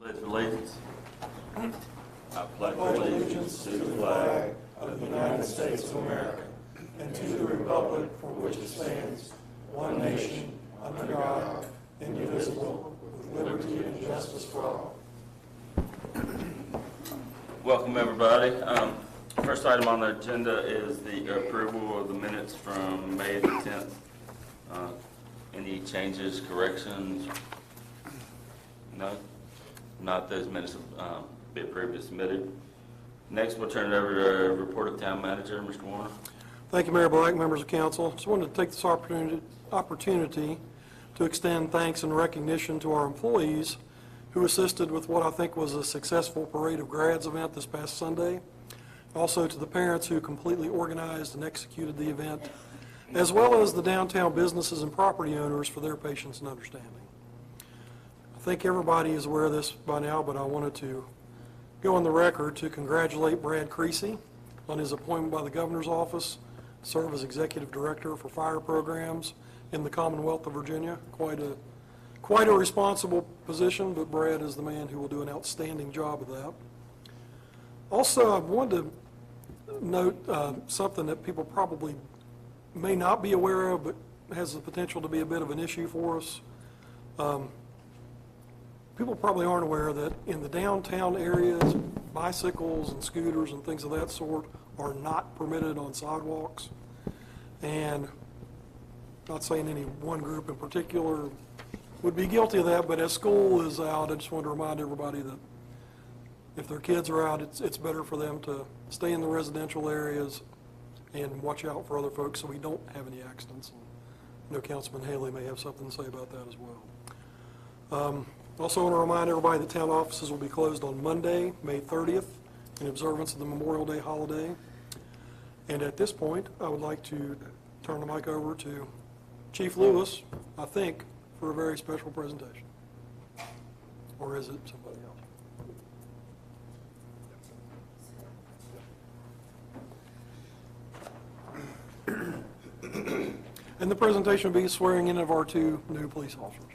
Pledge of allegiance. I pledge Allegiance to the flag of the United States of America and to the republic for which it stands, one nation, under God, indivisible, with liberty and justice for all. Welcome, everybody. First item on the agenda is the approval of the minutes from May the 10th. Any changes, corrections? No? Not, those minutes will be approved as submitted. Next, we'll turn it over to report of town manager, Mr. Warner. Thank you, Mayor Black, members of council. Just wanted to take this opportunity to extend thanks and recognition to our employees who assisted with what I think was a successful Parade of Grads event this past Sunday. Also to the parents who completely organized and executed the event, as well as the downtown businesses and property owners for their patience and understanding. I think everybody is aware of this by now, but I wanted to go on the record to congratulate Brad Creasy on his appointment by the governor's office to serve as executive director for fire programs in the Commonwealth of Virginia. Quite a responsible position, but Brad is the man who will do an outstanding job of that. Also, I wanted to note something that people probably may not be aware of, but has the potential to be a bit of an issue for us. People probably aren't aware that in the downtown areas, bicycles and scooters and things of that sort are not permitted on sidewalks. And not saying any one group in particular would be guilty of that, but as school is out, I just want to remind everybody that if their kids are out, it's better for them to stay in the residential areas and watch out for other folks so we don't have any accidents. I know Councilman Haley may have something to say about that as well. Also want to remind everybody that town offices will be closed on Monday, May 30th, in observance of the Memorial Day holiday. And at this point, I would like to turn the mic over to Chief Lewis, I think, for a very special presentation. Or is it somebody else? And the presentation will be swearing in of our two new police officers.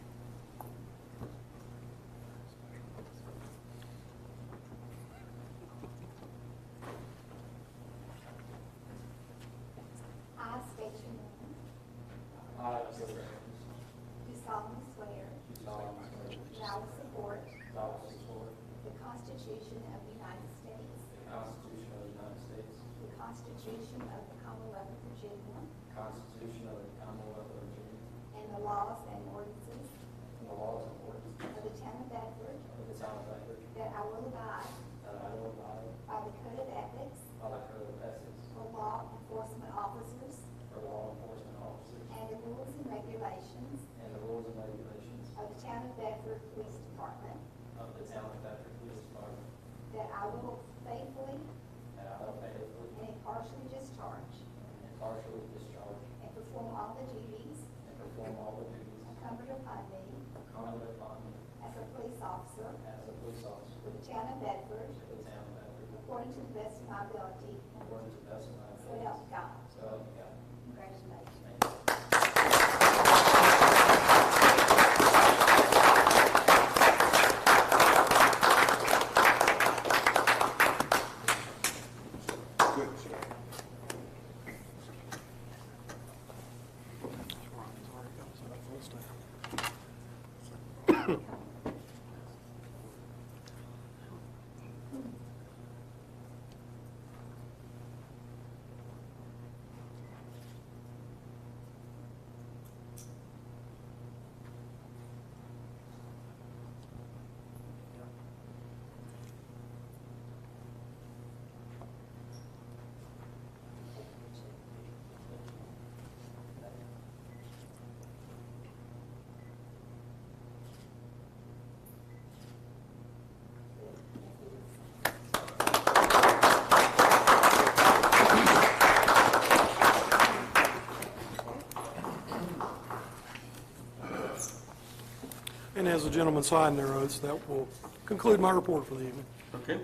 I state your name. I, Mr. Raines, Do solemnly swear do solemnly swear that I will support that I will support the Constitution of the United States, the Constitution of the United States, the Constitution of the Commonwealth of Virginia, the Constitution of the Commonwealth of Virginia, and the laws and ordinances and the laws and ordinances of the town of Bedford, of the town of Bedford, that I will abide that I will abide by the Code of Ethics by the Code of Ethics for law enforcement officers for law enforcement officers and the rules and regulations and the rules and regulations of the town of Bedford Police Department, of the town of Bedford Police Department, that I will faithfully and I will faithfully and impartially discharge and impartially discharge and perform all the duties and perform all the duties incumbent upon me incumbent upon me as a police officer as a police officer for the town of Bedford, for the town of Bedford, according to the best of my ability, according to the best of my so ability. help God. So help me God. Congratulations. Thank you. And as the gentlemen sign their oaths, that will conclude my report for the evening. Okay.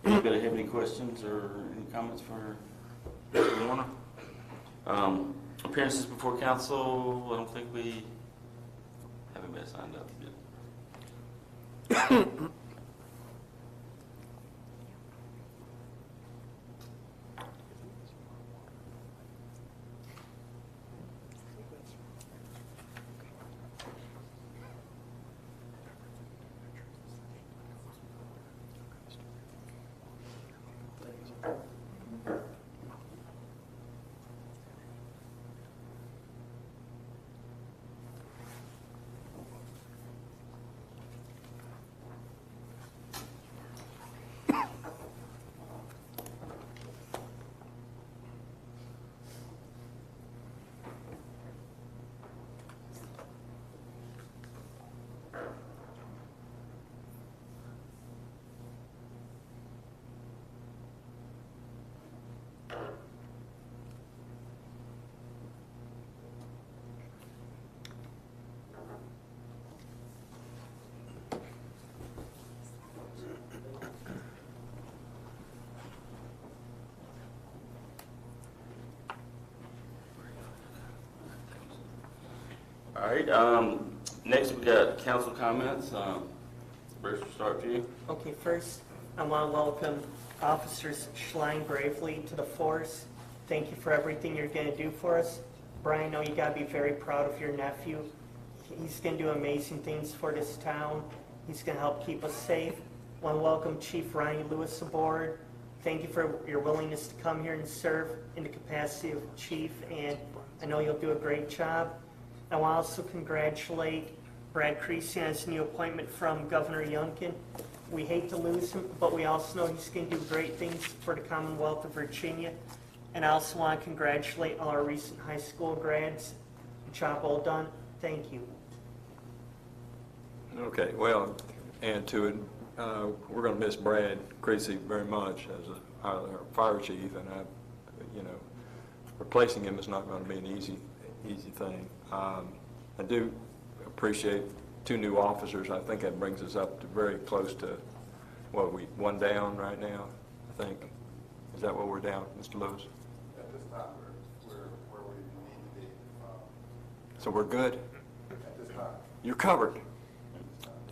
Anybody have any questions or any comments for Mr. Warner? Appearances before council, I don't think we haven't been signed up yet. All right, next we got council comments. Bruce, we'll start with you. Okay, first, I want to welcome Officers Schlein Bravely to the force. Thank you for everything you're going to do for us. Brian, I know you got to be very proud of your nephew. He's going to do amazing things for this town. He's going to help keep us safe. I want to welcome Chief Ronnie Lewis aboard. Thank you for your willingness to come here and serve in the capacity of chief, and I know you'll do a great job. I want to also congratulate Brad Creasy on his new appointment from Governor Youngkin. We hate to lose him, but we also know he's going to do great things for the Commonwealth of Virginia. And I also want to congratulate all our recent high school grads. Job well done. Thank you. Okay, well, and to it, we're going to miss Brad Creasy very much as our fire chief, and replacing him is not going to be an easy thing. I do appreciate 2 new officers. I think that brings us up to very close to, what, we one down right now, I think. Is that what we're down, Mr. Lewis? At this time, we're where we need to be. So we're good? At this time. You're covered.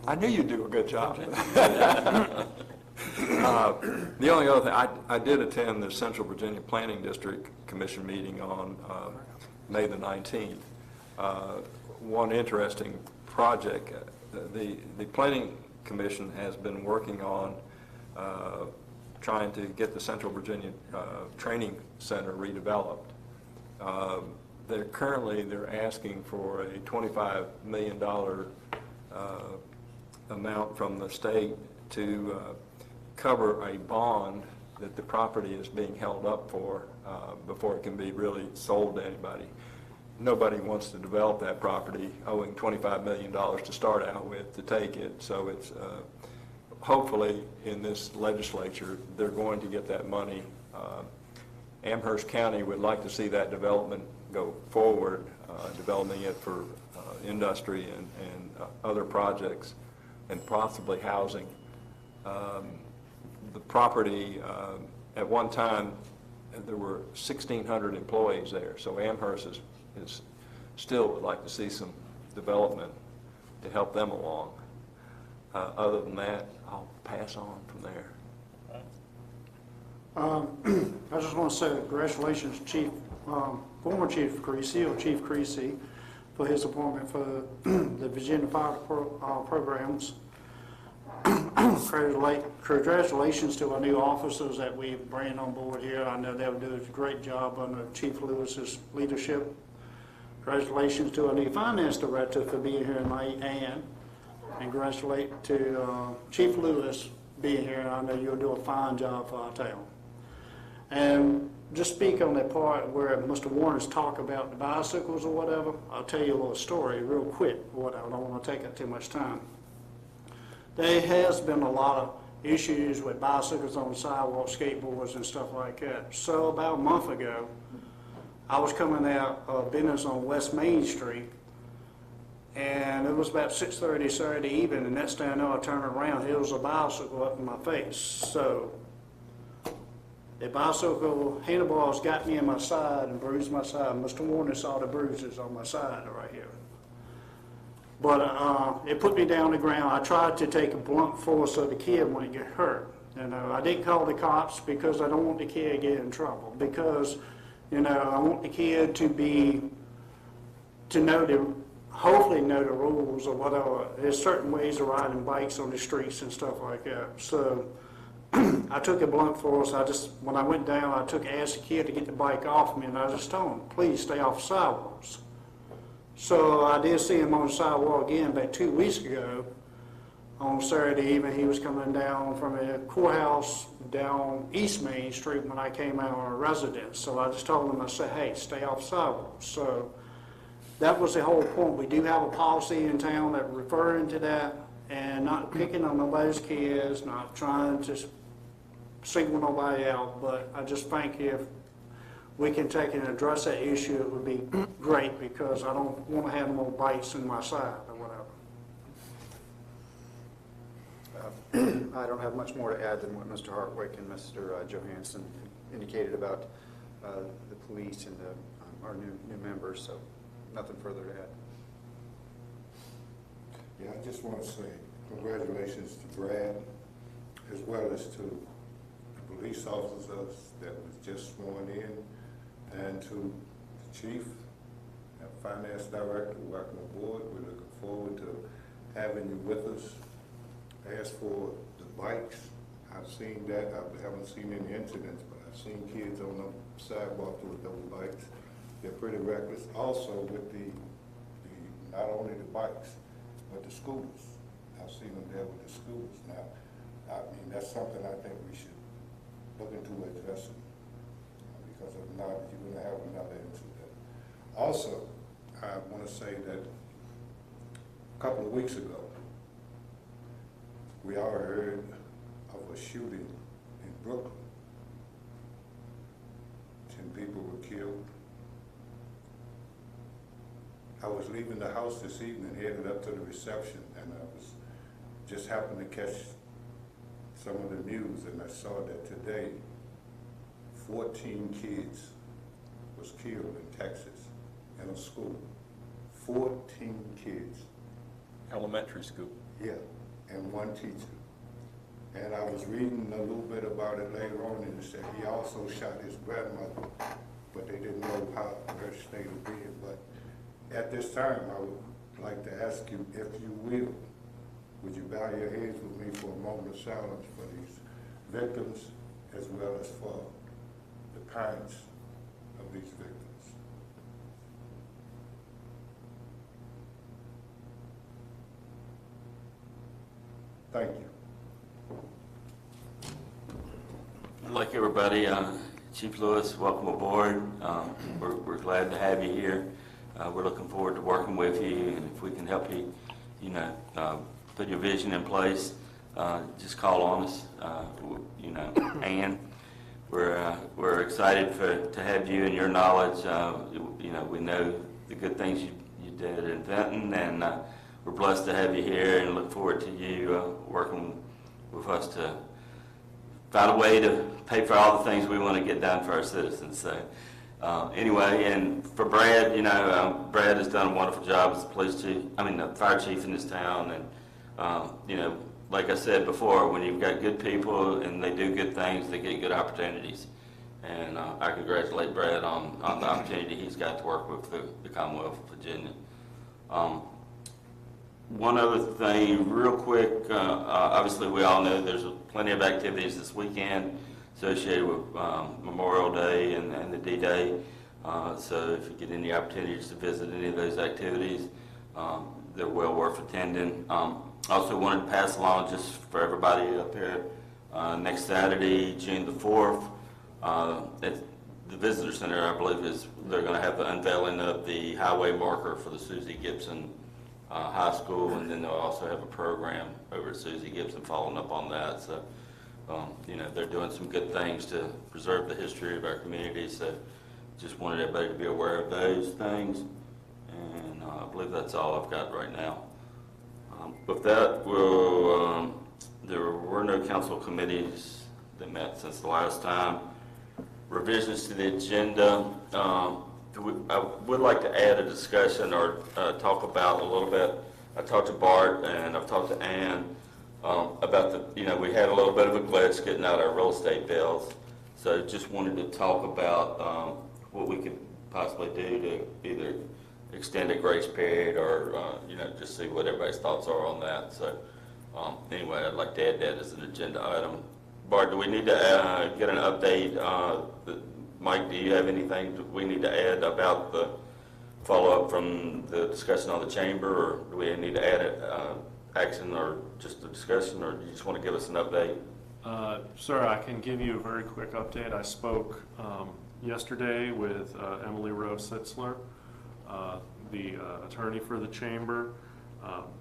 I knew you'd do a good job. The only other thing, I did attend the Central Virginia Planning District Commission meeting on May the 19th. One interesting project, the Planning Commission has been working on trying to get the Central Virginia Training Center redeveloped. They're asking for a $25 million amount from the state to cover a bond that the property is being held up for before it can be really sold to anybody. Nobody wants to develop that property owing $25 million to start out with to take it, so it's hopefully in this legislature they're going to get that money. Amherst County would like to see that development go forward, developing it for industry and other projects and possibly housing. The property, at one time, there were 1,600 employees there, so Amherst is still would like to see some development to help them along. Other than that, I'll pass on from there. I just want to say congratulations, Chief, former Chief Creasy, or Chief Creasy, for his appointment for the Virginia Fire programs. Congratulations to our new officers that we bring on board here. I know they'll do a great job under Chief Lewis's leadership. Congratulations to our new finance director for being here tonight, and congratulate to Chief Lewis being here, and I know you'll do a fine job for our town. And just speak on that part where Mr. Warren's talk about the bicycles or whatever. I'll tell you a little story real quick. I don't want to take up too much time. There has been a lot of issues with bicycles on the sidewalk, skateboards and stuff like that. So about a month ago, I was coming out of business on West Main Street, and it was about 6:30 Saturday evening, and next thing I know, I turned around, there was a bicycle up in my face. So the bicycle handlebars got me in my side and bruised my side. Mr. Warner saw the bruises on my side right here. But it put me down the ground. I tried to take a blunt force of the kid when he get hurt. You know, I didn't call the cops because I don't want the kid to get in trouble. Because, you know, I want the kid hopefully know the rules or whatever. There's certain ways of riding bikes on the streets and stuff like that. So I took a blunt force. When I went down, I asked the kid to get the bike off me, and I just told him, please stay off the sidewalks. So I did see him on the sidewalk again about 2 weeks ago. On Saturday evening, he was coming down from the courthouse down East Main Street when I came out of our residence. So I just told him, I said, hey, stay off sidewalks. So that was the whole point. We do have a policy in town that referring to that and not picking on nobody's kids, not trying to single nobody out, but I just think if we can take and address that issue, it would be great, because I don't want to have no more bites in my side or whatever. I don't have much more to add than what Mr. Hartwick and Mr. Johansson indicated about the police and our new members, so nothing further to add. Yeah, I just want to say congratulations to Brad, as well as to the police officers that was just sworn in, and to the chief and finance director. Welcome aboard. We're looking forward to having you with us. As for the bikes, I've seen that. I haven't seen any incidents, but I've seen kids on the sidewalk with those bikes. They're pretty reckless. Also with the not only the bikes, but the scooters. I've seen them there with the scooters. Now, I mean, that's something I think we should look into addressing, because if not, you're going to have another incident. Also, I want to say that a couple of weeks ago, we all heard of a shooting in Brooklyn. 10 people were killed. I was leaving the house this evening, headed up to the reception, and I was just happened to catch some of the news, and I saw that today 14 kids was killed in Texas in a school. 14 kids. Elementary school. Yeah, and one teacher. And I was reading a little bit about it later on, and it said he also shot his grandmother, but they didn't know how her state of being. But at this time, I would like to ask you, if you will, would you bow your heads with me for a moment of silence for these victims, as well as for the parents of these victims? Thank you. Like everybody, Chief Lewis, welcome aboard. We're glad to have you here. We're looking forward to working with you, and if we can help you, put your vision in place, just call on us. Ann, we're excited to have you and your knowledge. We know the good things you did in Benton, and we're blessed to have you here, and look forward to you working with us to find a way to pay for all the things we want to get done for our citizens. So anyway, and for Brad, Brad has done a wonderful job as the fire chief in this town, and like I said before, when you've got good people and they do good things, they get good opportunities. And I congratulate Brad on the opportunity he's got to work with the Commonwealth of Virginia. One other thing, real quick, obviously we all know there's plenty of activities this weekend associated with Memorial Day and the D-Day. So if you get any opportunities to visit any of those activities, they're well worth attending. Also wanted to pass along, just for everybody up here, next Saturday, June the 4th, at the Visitor Center, I believe, they're going to have the unveiling of the highway marker for the Susie Gibson High School, and then they'll also have a program over at Susie Gibson following up on that. So, they're doing some good things to preserve the history of our community. So, just wanted everybody to be aware of those things. And I believe that's all I've got right now. With that, there were no council committees that met since the last time. Revisions to the agenda. I would like to add a discussion or talk about a little bit I talked to Bart and I've talked to Ann about we had a little bit of a glitch getting out our real estate bills. So just wanted to talk about what we could possibly do to either extend a grace period or, just see what everybody's thoughts are on that. So anyway, I'd like to add that as an agenda item. Bart, do we need to get an update? Mike, do you have anything we need to add about the follow-up from the discussion on the chamber, or do we need to add action or just a discussion, or do you just want to give us an update? Sir, I can give you a very quick update. I spoke yesterday with Emily Rose Sitzler, the attorney for the chamber,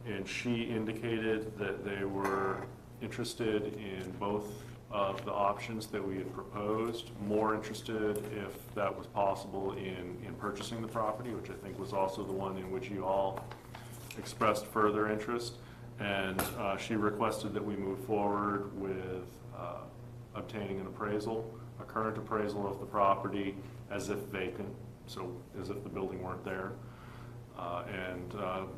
and she indicated that they were interested in both of the options that we had proposed, more interested, if that was possible, in purchasing the property, which I think was also the one in which you all expressed further interest. And she requested that we move forward with obtaining an appraisal, a current appraisal of the property as if vacant, so as if the building weren't there. And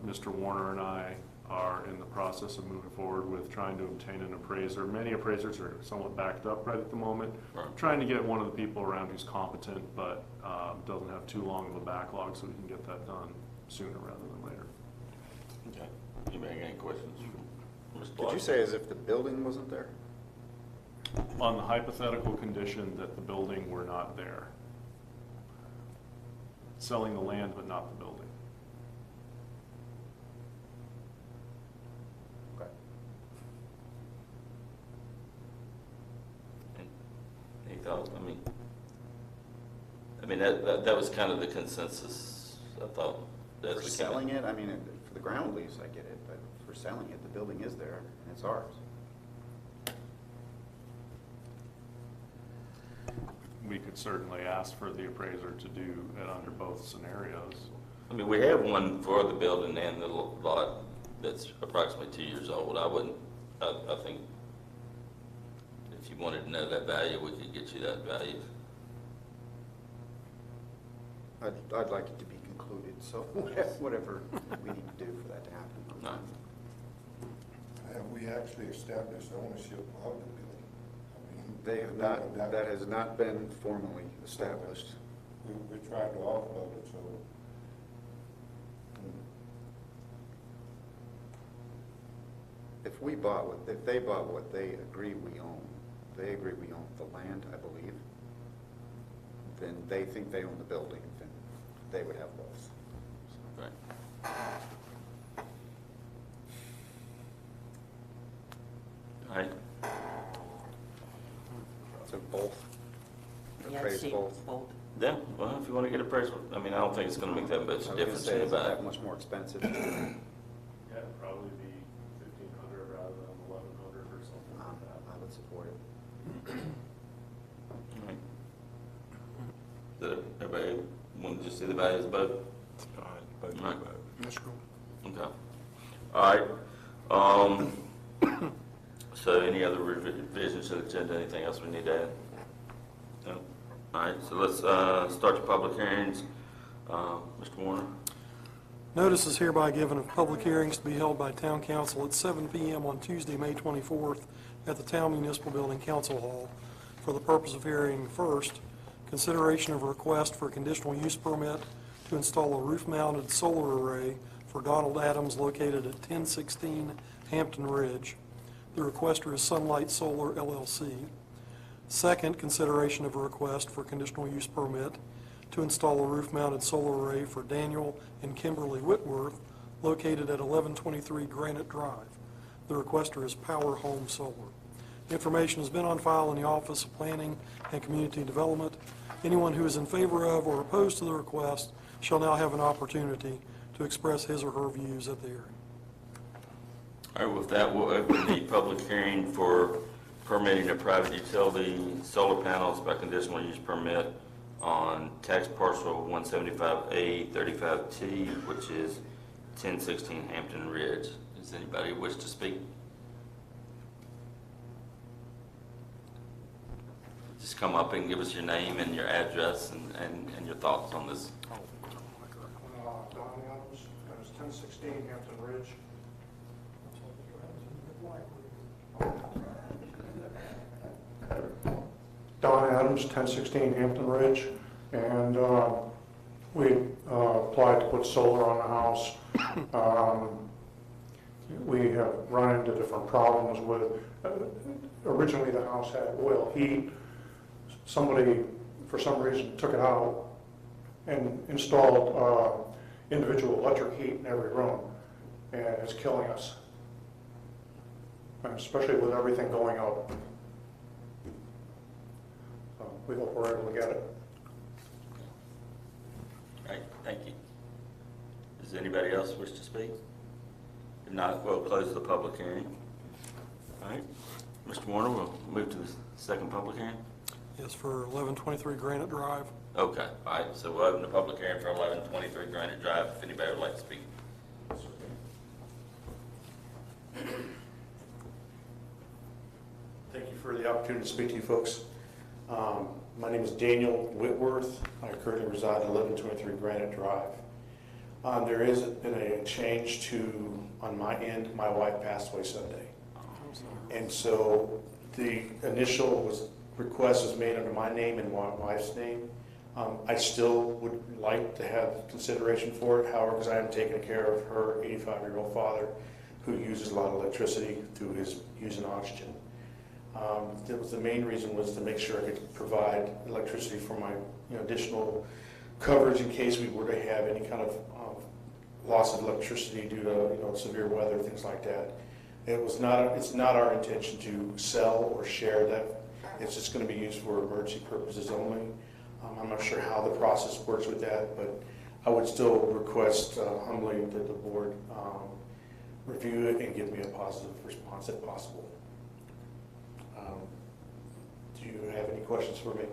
Mr. Warner and I are in the process of moving forward with trying to obtain an appraiser. Many appraisers are somewhat backed up right at the moment. Right. Trying to get one of the people around who's competent, but doesn't have too long of a backlog, so we can get that done sooner rather than later. Okay. Anybody got any questions? Did you say as if the building wasn't there? On the hypothetical condition that the building were not there. Selling the land but not the building. Okay. Any thoughts? I mean that was kind of the consensus, I thought. For selling it, I mean, for the ground lease, I get it, but for selling it, the building is there, and it's ours. We could certainly ask for the appraiser to do it under both scenarios. I mean, we have one for the building and the lot that's approximately 2 years old. I think if you wanted to know that value, we could get you that value. I'd like it to be concluded, so whatever we need to do for that to happen. No. Have we actually established ownership of the building? I mean, They have not, that has not been formally established. We tried to offload it, so. If they bought what they agree we own, they agree we own the land, I believe, then they think they own the building, then they would have both. Right. All right. So both? Yeah, Appraise see, both? Yeah, well, if you want to get appraisal, I mean, I don't think it's going to make that much I was gonna difference say, in the it's not value. that much more expensive. Yeah, it'd probably be 1,500 rather than 1,100 or something like that. I would support it. All right. Did everybody want to just see the values of both? All right, vote, Right. vote. That's cool. Okay. All right. So any other revisions to the agenda, anything else we need to add? No? All right, so let's start the public hearings. Mr. Warner? Notice is hereby given of public hearings to be held by Town Council at 7 p.m. on Tuesday, May 24th at the Town Municipal Building Council Hall for the purpose of hearing first, consideration of a request for a conditional use permit to install a roof-mounted solar array for Donald Adams located at 1016 Hampton Ridge. The requester is Sunlight Solar LLC. Second, consideration of a request for conditional use permit to install a roof-mounted solar array for Daniel and Kimberly Whitworth located at 1123 Granite Drive. The requester is Power Home Solar. Information has been on file in the Office of Planning and Community Development. Anyone who is in favor of or opposed to the request shall now have an opportunity to express his or her views at the hearing. All right, with that, we'll open the public hearing for permitting a private utility solar panels by conditional use permit on tax parcel 175A 35T, which is 1016 Hampton Ridge. Does anybody wish to speak? Just come up and give us your name and your address and your thoughts on this. Don Adams, 1016 Hampton Ridge. Don Adams, 1016 Hampton Ridge, and we applied to put solar on the house. We have run into different problems with, originally the house had oil heat. Somebody, for some reason, took it out and installed individual electric heat in every room, and it's killing us, and especially with everything going up. We hope we're able to get it. All right, thank you. Does anybody else wish to speak? If not, we'll close the public hearing. All right, Mr. Warner, we'll move to the second public hearing. Yes, for 1123 Granite Drive. Okay, all right, so we'll open the public hearing for 1123 Granite Drive, if anybody would like to speak. Thank you for the opportunity to speak to you folks. My name is Daniel Whitworth. I currently reside at 1123 Granite Drive. There has been a change on my end, my wife passed away Sunday. And so the initial request was made under my name and my wife's name. I still would like to have consideration for it, however, because I am taking care of her 85-year-old father who uses a lot of electricity through his using oxygen. That was the main reason, was to make sure I could provide electricity for my additional coverage in case we were to have any kind of loss of electricity due to severe weather, things like that. It's not our intention to sell or share that. It's just going to be used for emergency purposes only. I'm not sure how the process works with that, but I would still request humbly that the board review it and give me a positive response if possible. Do you have any questions for me?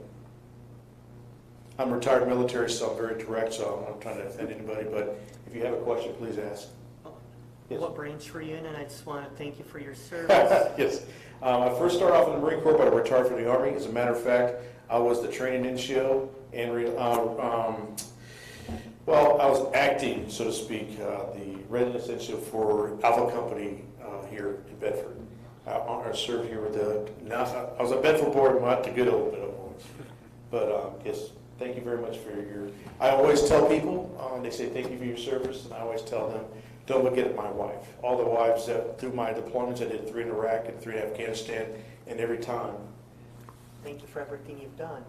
I'm retired military, so I'm very direct, so I'm not trying to offend anybody, but if you have a question, please ask. Yes. What branch were you in? And I just want to thank you for your service. Yes. I first started off in the Marine Corps, but I retired from the Army. As a matter of fact, I was the training NCO and, well, I was acting, so to speak, the readiness NCO for Alpha Company here in Bedford. I served here with I was a Bedford board, not the good old boys. But yes, thank you very much for I always tell people, they say thank you for your service, and I always tell them, don't forget my wife. All the wives that through my deployments, I did 3 in Iraq and 3 in Afghanistan, and every time. Thank you for everything you've done.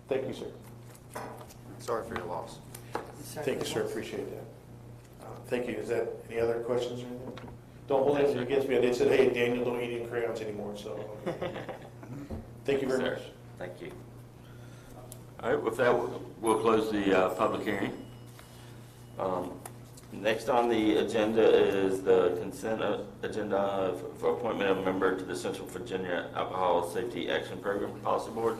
Thank you, sir. Sorry for your loss. Thank you, sir. Appreciate that. Thank you. Is that any other questions or anything? Don't hold anything against me. They said, hey, Daniel, don't eat any crayons anymore. So thank you very much. Thank you. All right, with that, we'll close the public hearing. Next on the agenda is the consent agenda for appointment of a member to the Central Virginia Alcohol Safety Action Program Policy Board.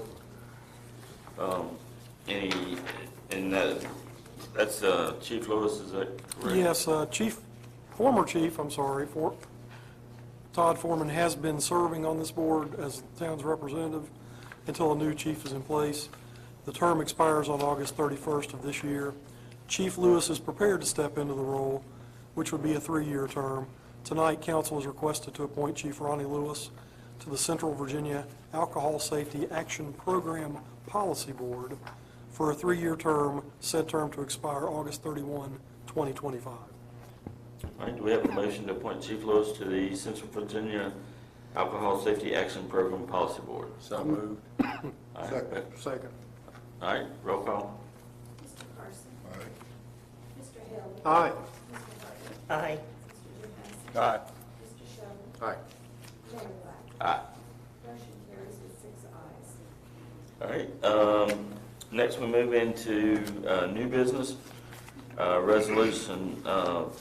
That's Chief Lewis, is that correct? Yes, former chief, Todd Foreman has been serving on this board as the town's representative until a new chief is in place. The term expires on August 31st of this year. Chief Lewis is prepared to step into the role, which would be a 3-year term. Tonight, council is requested to appoint Chief Ronnie Lewis to the Central Virginia Alcohol Safety Action Program Policy Board for a 3-year term, said term to expire August 31, 2025. All right, do we have a motion to appoint Chief Lewis to the Central Virginia Alcohol Safety Action Program Policy Board? So moved. All right. Second. All right, roll call. Mr. Carson. Aye. Mr. Hill. Aye. Mr. Hartman. Aye. Mr. Johansson. Aye. Mr. Shelby. Aye. Mayor Black. Aye. Motion carries with 6 ayes. All right, next we move into new business. Resolution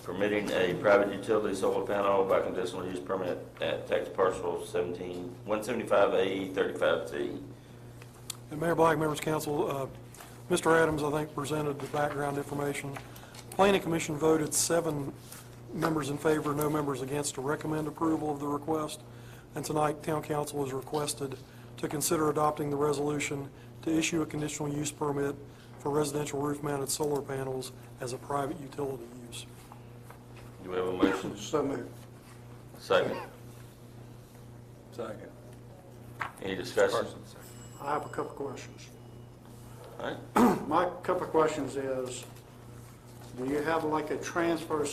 permitting a private utility solar panel by conditional use permit at tax parcel 175A 35T. And Mayor Black, members of council, Mr. Adams, I think, presented the background information. Planning Commission voted 7 members in favor, no members against, to recommend approval of the request. And tonight, town council is requested to consider adopting the resolution to issue a conditional use permit for residential roof-mounted solar panels as a private utility use. Do we have a motion? So moved. Second. Second. Any discussion? I have a couple questions. All right. My couple of questions is, do you have like a transfer,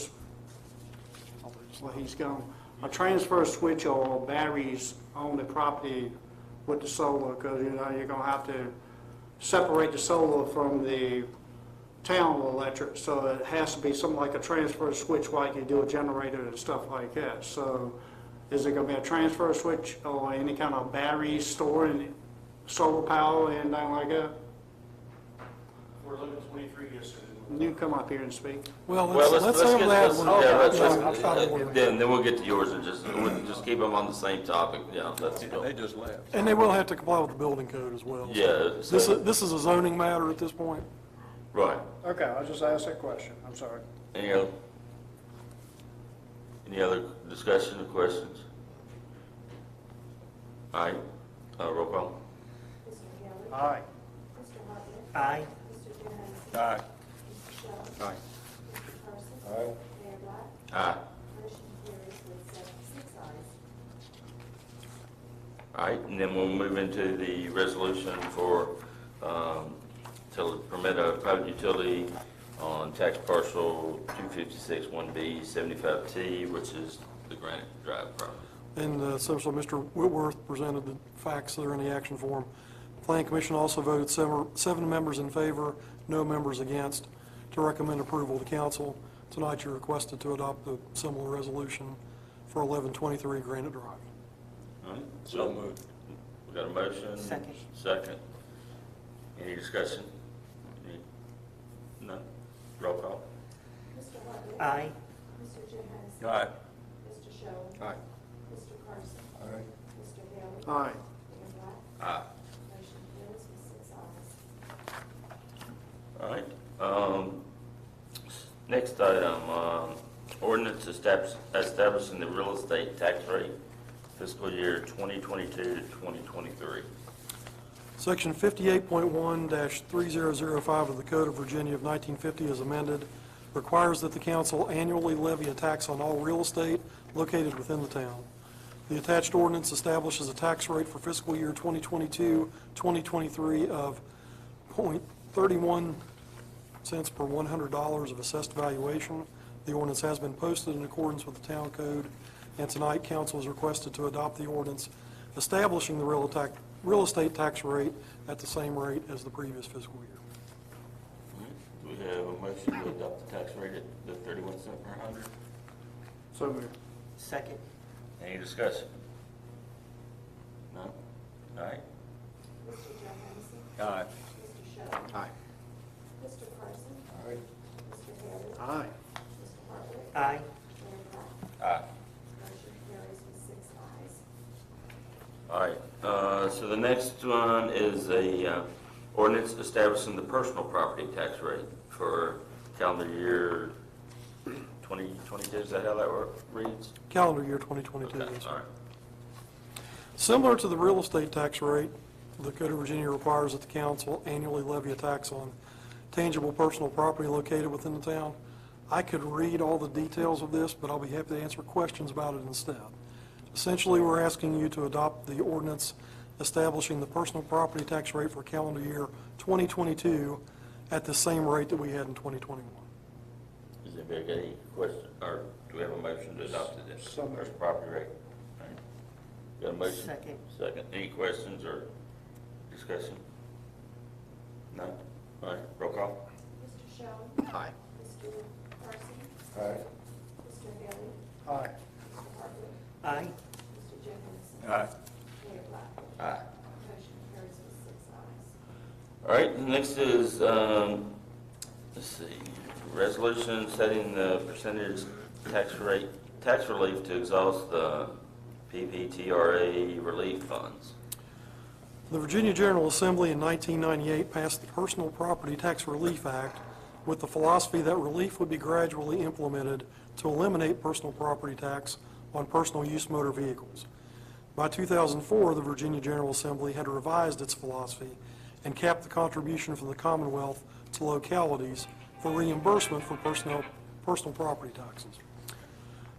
well, he's gone, a transfer switch or batteries on the property with the solar? Because, you know, you're going to have to separate the solar from the town electric, so it has to be something like a transfer switch like you do a generator and stuff like that. So is it going to be a transfer switch or any kind of battery storing solar power or anything like that? We're looking at 23 years soon. You can come up here and speak. Well, Well, let's handle that one. let's then we'll get to yours and just keep them on the same topic. Yeah, let's go. They just left. And they will have to comply with the building code as well. Yeah, so- This is a zoning matter at this point. Right. Okay, I just asked that question. I'm sorry. Any other discussion or questions? All right, roll call. Mr. Haley? Aye. Mr. Hartwick? Aye. Mr. Johansson? Aye. Mr. Shell? Aye. Mr. Carson? Aye. Mayor Black? Aye. Motion carries with 6 ayes. All right, and then we'll move into the resolution for, to permit a private utility on tax parcel 256-1B 75T, which is the Granite Drive property. And essentially, Mr. Whitworth presented the facts that are in the action form. The Planning Commission also voted 7 members in favor, no members against, to recommend approval of the council. Tonight, you're requested to adopt a similar resolution for 1123 Granite Drive. All right, So moved. We got a motion? Second. Second. Any discussion? No? Roll call. Mr. Hartwick? Aye. Mr. Johansson? Aye. Mr. Shell? Aye. Mr. Carson? Aye. Mr. Haley? Aye. Mayor Black? Aye. Motion carries with 6 ayes. All right. Next item, ordinance establishing the real estate tax rate fiscal year 2022 to 2023. Section 58.1-3005 of the Code of Virginia of 1950 as amended requires that the council annually levy a tax on all real estate located within the town. The attached ordinance establishes a tax rate for fiscal year 2022-2023 of .31 cents per $100 of assessed valuation. The ordinance has been posted in accordance with the town code, and tonight council is requested to adopt the ordinance establishing the real estate tax rate at the same rate as the previous fiscal year. Do we have a motion to adopt the tax rate at the 31 cent per hundred? So moved. Second. Any discussion? No? All right. Mr. Johansson? Aye. Mr. Shell? Aye. Mr. Carson? Aye. Mr. Haley? Aye. Mr. Hartwick? Aye. Mayor Black? Aye. Motion carries with 6 ayes. All right, so the next one is a ordinance establishing the personal property tax rate for calendar year 2022. Is that how that reads? Calendar year 2022. Okay, yes, sir. all right. Similar to the real estate tax rate, the Code of Virginia requires that the council annually levy a tax on tangible personal property located within the town. I could read all the details of this, but I'll be happy to answer questions about it instead. Essentially, we're asking you to adopt the ordinance establishing the personal property tax rate for calendar year 2022 at the same rate that we had in 2021. Is there any question, or do we have a motion to adopt it? So moved. Personal property rate? All right. Got a motion? Second. Second. Any questions or discussion? No? All right, roll call. Mr. Shell? Aye. Mr. Carson? Aye. Mr. Haley? Aye. Mr. Hartwick? Aye. Mr. Johansson? Aye. Mayor Black? Aye. Motion carries with 6 ayes. All right, next is, let's see, resolution setting the percentage tax relief to exhaust the PPTRA relief funds. The Virginia General Assembly in 1998 passed the Personal Property Tax Relief Act with the philosophy that relief would be gradually implemented to eliminate personal property tax on personal use motor vehicles. By 2004, the Virginia General Assembly had revised its philosophy and capped the contribution from the Commonwealth to localities for reimbursement for personal property taxes.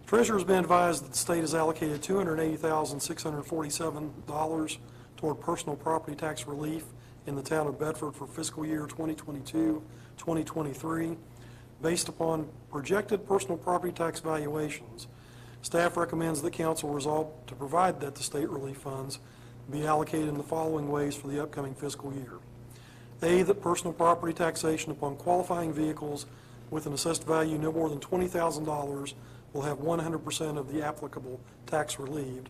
Treasurer's been advised that the state has allocated $280,647 toward personal property tax relief in the town of Bedford for fiscal year 2022-2023. Based upon projected personal property tax valuations, staff recommends that council resolve to provide that the state relief funds be allocated in the following ways for the upcoming fiscal year. A, that personal property taxation upon qualifying vehicles with an assessed value no more than $20,000 will have 100% of the applicable tax relieved.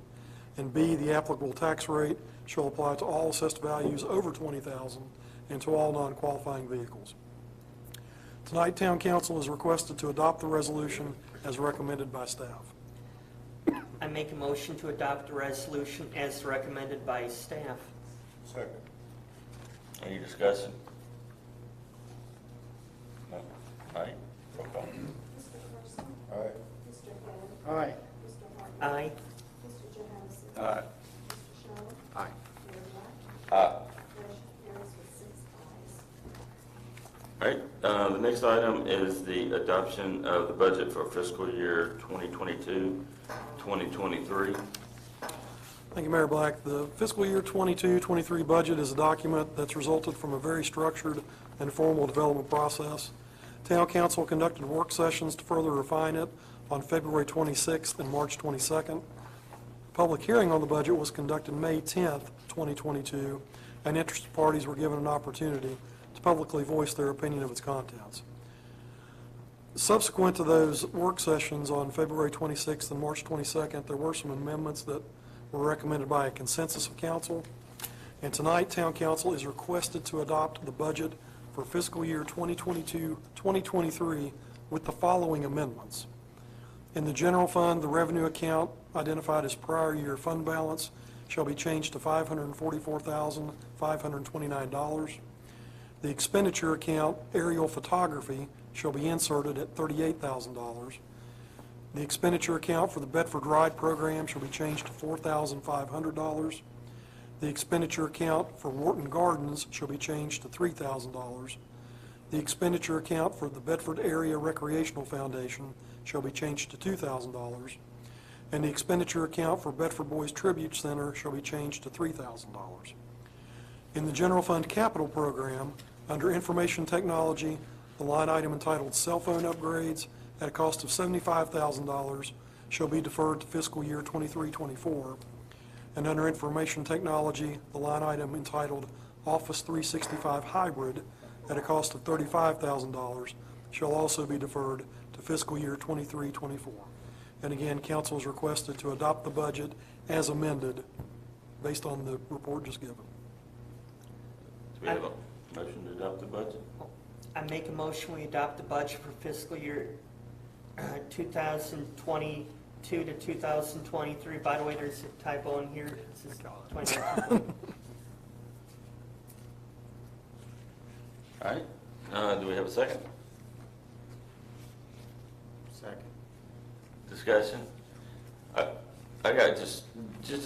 And B, the applicable tax rate shall apply to all assessed values over $20,000 and to all non-qualifying vehicles. Tonight, Town Council is requested to adopt the resolution as recommended by staff. I make a motion to adopt the resolution as recommended by staff. Second. Any discussion? No? All right, roll call. Mr. Carson? Aye. Mr. Penn? Aye. Mr. Harvey? Aye. Mr. Johansson? Aye. Mr. Sherwood? Aye. Mayor Black? Aye. Motion carries with 6 ayes. All right, the next item is the adoption of the budget for fiscal year 2022-2023. Thank you, Mayor Black. The fiscal year 22-23 budget is a document that's resulted from a very structured and formal development process. Town Council conducted work sessions to further refine it on February 26th and March 22nd. Public hearing on the budget was conducted May 10th, 2022, and interested parties were given an opportunity to publicly voice their opinion of its contents. Subsequent to those work sessions on February 26th and March 22nd, there were some amendments that were recommended by a consensus of council. And tonight, Town Council is requested to adopt the budget for fiscal year 2022-2023 with the following amendments. In the general fund, the revenue account identified as prior year fund balance shall be changed to $544,529. The expenditure account, aerial photography, shall be inserted at $38,000. The expenditure account for the Bedford Ride Program shall be changed to $4,500. The expenditure account for Wharton Gardens shall be changed to $3,000. The expenditure account for the Bedford Area Recreational Foundation shall be changed to $2,000. And the expenditure account for Bedford Boys Tribute Center shall be changed to $3,000. In the General Fund Capital Program, under Information Technology, the line item entitled Cell Phone Upgrades at a cost of $75,000 shall be deferred to fiscal year 23-24. And under Information Technology, the line item entitled Office 365 Hybrid at a cost of $35,000 shall also be deferred to fiscal year 23-24. And again, council is requested to adopt the budget as amended based on the report just given. Do we have a motion to adopt the budget? I make a motion we adopt the budget for fiscal year 2022 to 2023. By the way, there's a typo in here. This is 2019. All right, do we have a second? Second. Discussion? I got just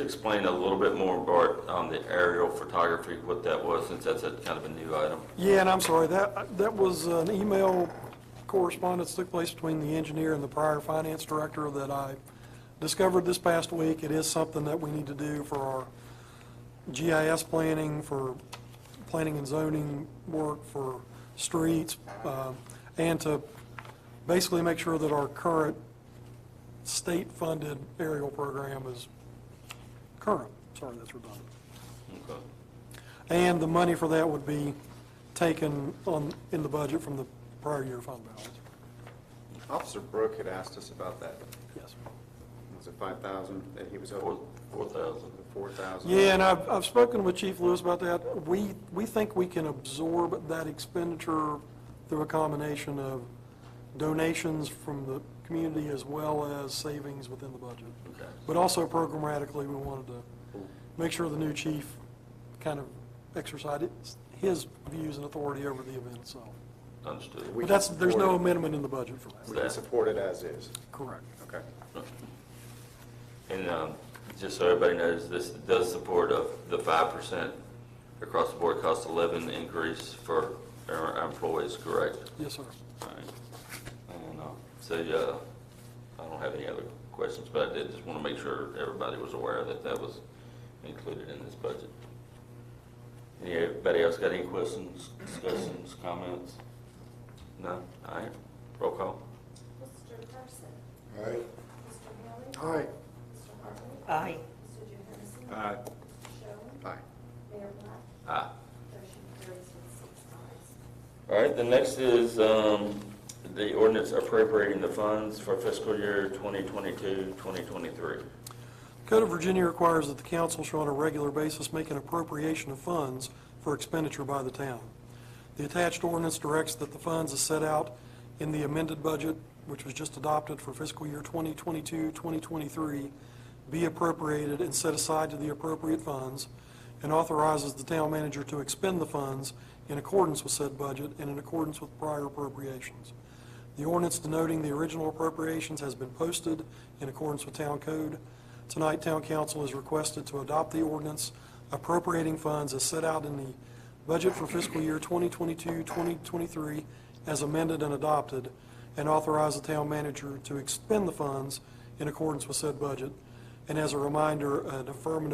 explain a little bit more, Bart, on the aerial photography, what that was, since that's a kind of a new item. Yeah, and I'm sorry, that was an email correspondence took place between the engineer and the prior finance director that I discovered this past week. It is something that we need to do for our GIS planning, for planning and zoning work, for streets, and to basically make sure that our current state-funded aerial program is current. Sorry, that's redundant. Okay. And the money for that would be taken in the budget from the prior year fund balance. Officer Brooke had asked us about that. Yes. Was it 5,000 that he was over? 4,000. 4,000? Yeah, and I've spoken with Chief Lewis about that. We think we can absorb that expenditure through a combination of donations from the community as well as savings within the budget. Okay. But also programmatically, we wanted to make sure the new chief kind of exercised his views and authority over the event itself. Understood. We But can there's support no it. amendment in the budget for We that. can support it as is. Correct. Okay. And just so everybody knows, this does support the 5% across the board cost of living increase for our employees, correct? Yes, sir. All right. And so I don't have any other questions, but I did just want to make sure everybody was aware that that was included in this budget. Anybody else got any questions, discussions, comments? No? All right, roll call. Mr. Carson. Aye. Mr. Haley. Aye. Mr. Hartwick. Aye. Mr. Johansson. Aye. Mr. Sherwood. Aye. Mayor Black. Aye. Motion carries with 6 ayes. All right, the next is the ordinance appropriating the funds for fiscal year 2022-2023. Code of Virginia requires that the council shall on a regular basis make an appropriation of funds for expenditure by the town. The attached ordinance directs that the funds as set out in the amended budget, which was just adopted for fiscal year 2022-2023, be appropriated and set aside to the appropriate funds, and authorizes the town manager to expend the funds in accordance with said budget and in accordance with prior appropriations. The ordinance denoting the original appropriations has been posted in accordance with town code. Tonight, town council is requested to adopt the ordinance appropriating funds as set out in the budget for fiscal year 2022-2023 as amended and adopted, and authorize the town manager to expend the funds in accordance with said budget. And as a reminder, for an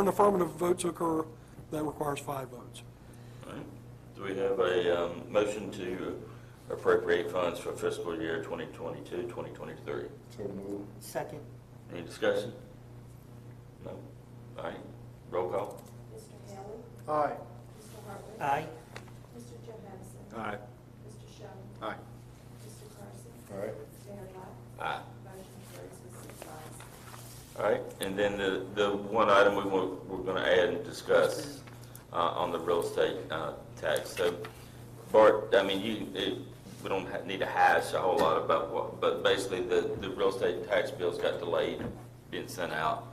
affirmative vote to occur, that requires 5 votes. All right. Do we have a motion to appropriate funds for fiscal year 2022-2023? So move. Second. Any discussion? No? All right, roll call. Mr. Haley. Aye. Mr. Hartwick. Aye. Mr. Johansson. Aye. Mr. Sherwood. Aye. Mr. Carson. Aye. Mayor Black. Aye. Motion carries with 6 ayes. All right, and then the one item we're going to add and discuss on the real estate tax. So, Bart, I mean, we don't need to hash a whole lot about what, but basically the real estate tax bills got delayed being sent out.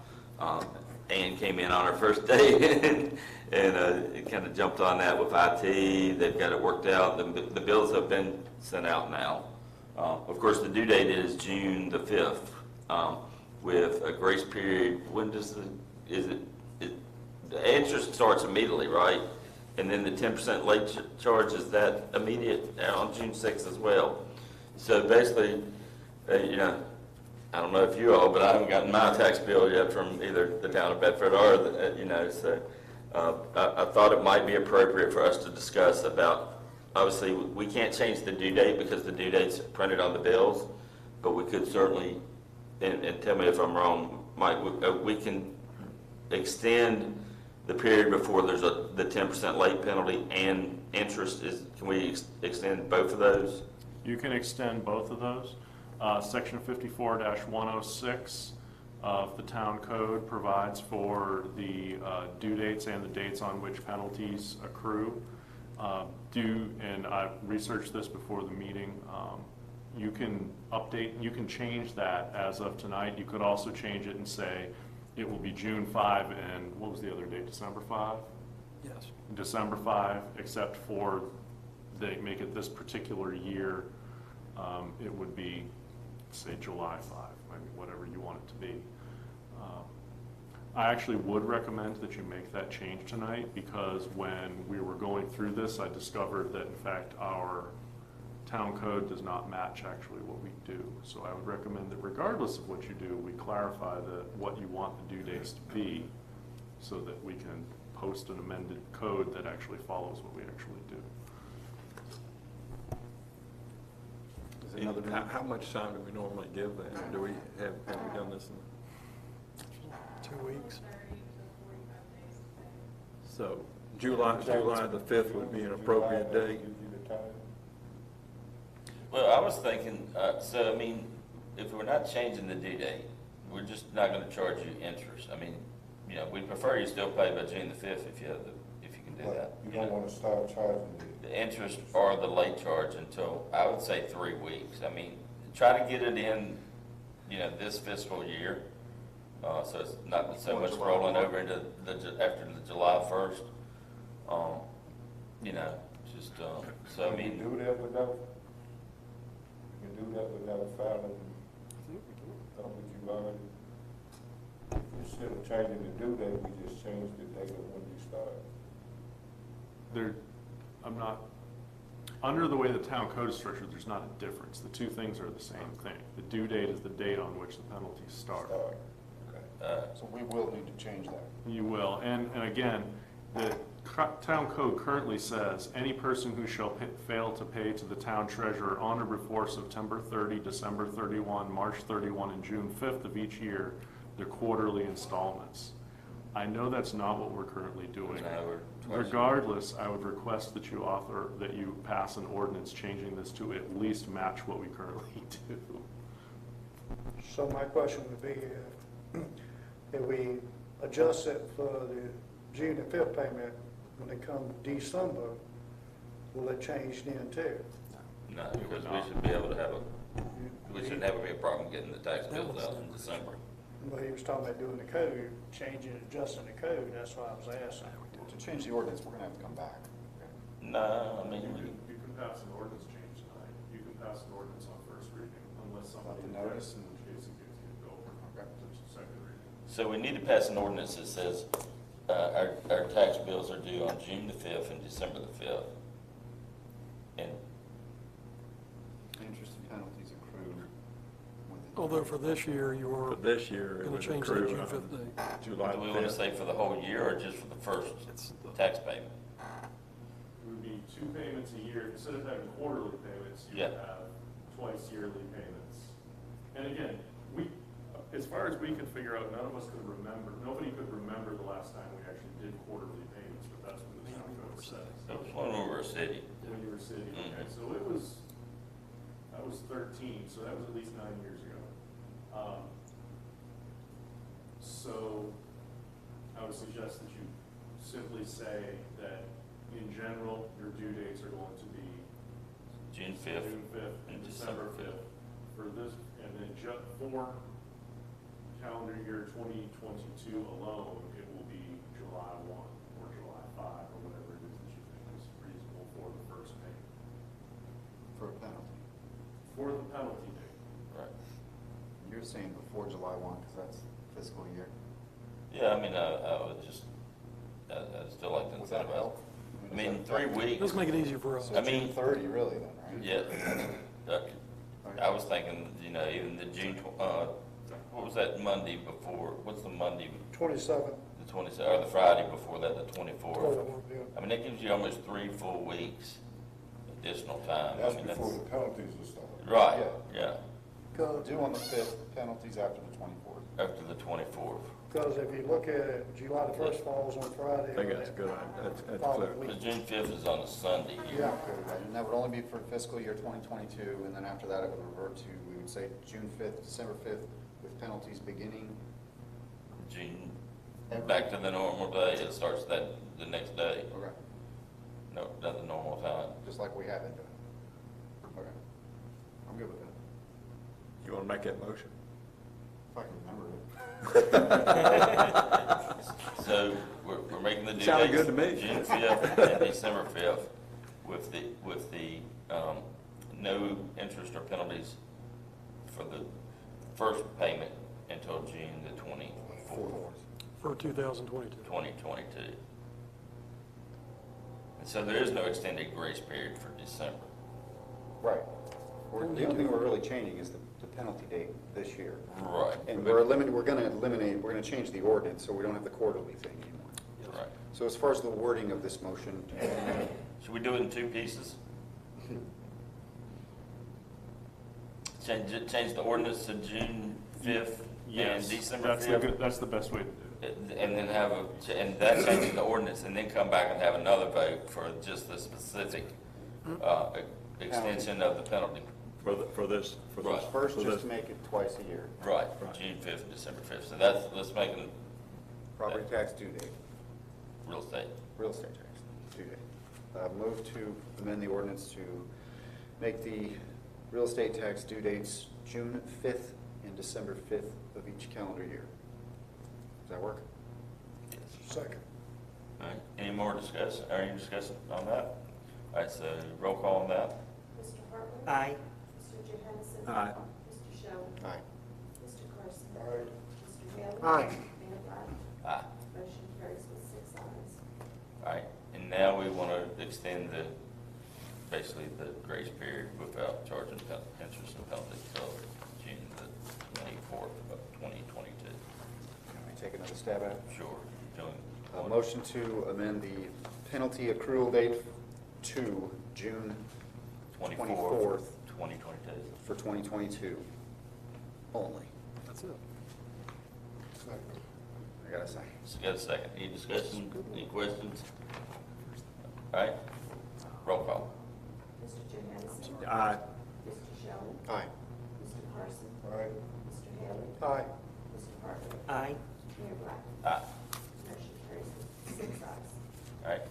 Ann came in on her first day and it kind of jumped on that with IT. They've got it worked out. The bills have been sent out now. Of course, the due date is June the 5th. With a grace period. When does the interest starts immediately, right? And then the 10% late charge, is that immediate on June 6th as well? So basically, you know, I don't know if you all, but I haven't gotten my tax bill yet from either the town of Bedford or so I thought it might be appropriate for us to discuss about, obviously, we can't change the due date because the due date's printed on the bills, but we could certainly, and tell me if I'm wrong, Mike, we can extend the period before there's the 10% late penalty and interest. Can we extend both of those? You can extend both of those. Section 54-106 of the town code provides for the due dates and the dates on which penalties accrue. And I've researched this before the meeting. You can update, you can change that as of tonight. You could also change it and say it will be June 5 and what was the other date, December 5? Yes. December 5, except for they make it this particular year, it would be, say, July 5, maybe whatever you want it to be. I actually would recommend that you make that change tonight, because when we were going through this, I discovered that in fact our town code does not match actually what we do. So I would recommend that regardless of what you do, we clarify what you want the due dates to be, so that we can post an amended code that actually follows what we actually do. How much time do we normally give that? Have we done this? 2 weeks. So July the 5th would be an appropriate date. Well, I was thinking, so I mean, if we're not changing the due date, we're just not going to charge you interest. I mean, you know, we'd prefer you still pay by June the 5th if you can do that. You don't want to start charging The interest or the late charge until, I would say, 3 weeks. I mean, try to get it in, you know, this fiscal year, so it's not so much rolling over into after the July 1st. You know, just, so I mean. You can do that without filing, which you've already, instead of changing the due date, we just changed the date of when you start. I'm not, under the way the town code is structured, there's not a difference. The two things are the same thing. The due date is the date on which the penalties start. So we will need to change that. You will, and again, the town code currently says, any person who shall fail to pay to the town treasurer on or before September 30, December 31, March 31, and June 5th of each year, their quarterly installments. I know that's not what we're currently doing. Regardless, I would request that you pass an ordinance changing this to at least match what we currently do. So my question would be, if we adjust it for the June the 5th payment, when it comes December, will it change then too? No, because we should be able to have we shouldn't have a problem getting the tax bills out in December. But he was talking about doing the code, changing, adjusting the code, that's why I was asking. To change the ordinance, we're gonna have to come back. No, I mean, You can pass an ordinance change tonight. You can pass an ordinance on first reading unless somebody Not the notice? objects, in which case it gives you go over to second reading. so we need to pass an ordinance that says our tax bills are due on June the 5th and December the 5th. And Interest and penalties accrue. Although for this year, you were For this year, it going would to change that accrue June on 5th date. July do we want to 5th. say for the whole year or just for the first tax payment? It would be 2 payments a year. Instead of having quarterly payments, you would Yeah. have twice yearly payments. And again, as far as we could figure out, none of us could remember, nobody could remember the last time we actually did quarterly payments, but that's what the town code says. That was when we were a city. When you were sitting, okay, so I was 13, so that was at least 9 years ago. So I would suggest that you simply say that in general, your due dates are going to be June 5th. June 5th and December 5th. For this, and then for calendar year 2022 alone, it will be July 1 or July 5 or whatever it is that you think is reasonable for the first payment. For a penalty. For the penalty date. Right. You're saying before July 1, because that's fiscal year. Yeah, I mean, I would just, I still like to Would that incentivize. help? I mean, 3 weeks. Let's make it easier for us. I mean- June 30 really then, right? Yeah, I was thinking, even the June, what was that Monday before, what's the Monday, 27th. the 27th, or the Friday before that, the 24th? Yeah. I mean, that gives you almost 3 full weeks additional time. I That's mean, before the penalties are started. Right, yeah, Due on the 5th, penalties after the 24th. after the 24th. Because if you look at it, July the 1st falls on Friday. I think that's a good idea. That's Following clear. week. The June 5th is on a Sunday. Yeah. And that would only be for fiscal year 2022, and then after that, it would revert to, we would say, June 5th, December 5th, with penalties beginning. June, back to the normal day, it starts the next day. Okay. No, not the normal time. Just like we have been doing. Okay. I'm good with that. You want to make that motion? If I can remember it. So we're making the due Sounded dates good to me. June 5th and December 5th with the no interest or penalties for the first payment until June the 24th, For 2022. 2022. And so there is no extended grace period for December. Right. The only thing we're really changing is the penalty date this year. Right. And we're gonna change the ordinance, so we don't have the quarterly thing anymore. Right. So as far as the wording of this motion, Should we do it in 2 pieces? Change the ordinance to June 5th and Yes, December that's 5th? that's the best way to do it. And then and that changes the ordinance, and then come back and have another vote for just the specific extension of the penalty. For this. Right. first, For just this. to make it twice a year. Right, June 5th and December 5th. So let's make it Property tax due date, real estate. real estate tax due date. Move to amend the ordinance to make the real estate tax due dates June 5th and December 5th of each calendar year. Does that work? Second. All right, any more discussion, or any discussion on that? All right, so roll call on that. Mr. Hartman? Aye. Mr. Johansson? Aye. Mr. Shelby? Aye. Mr. Carson? Aye. Mr. Bailey? Aye. Mayor Black? Aye. Motion carries with 6 ayes. All right, and now we want to extend basically the grace period without charging interest and penalty until June the 24th of 2022. Can I take another stab at it? Sure. Doing A motion to amend the penalty accrual date to June 24th 2022. for 2022 only. That's it. Second. I got a second. Just got a second. Any discussion, any questions? All right, roll call. Mr. Johansson? Aye. Mr. Shelby? Aye. Mr. Carson? Aye. Mr. Haley? Aye. Mr. Hartwick? Aye. Mayor Black? Aye. Motion carries with 6 ayes. All right.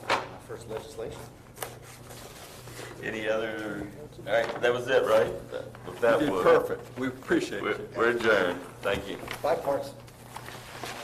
My first legislation. Any other, all right, that was it, right? With that, You did we'll- perfect. We appreciate We're it. we're adjourned. Thank you. Bye, Parks.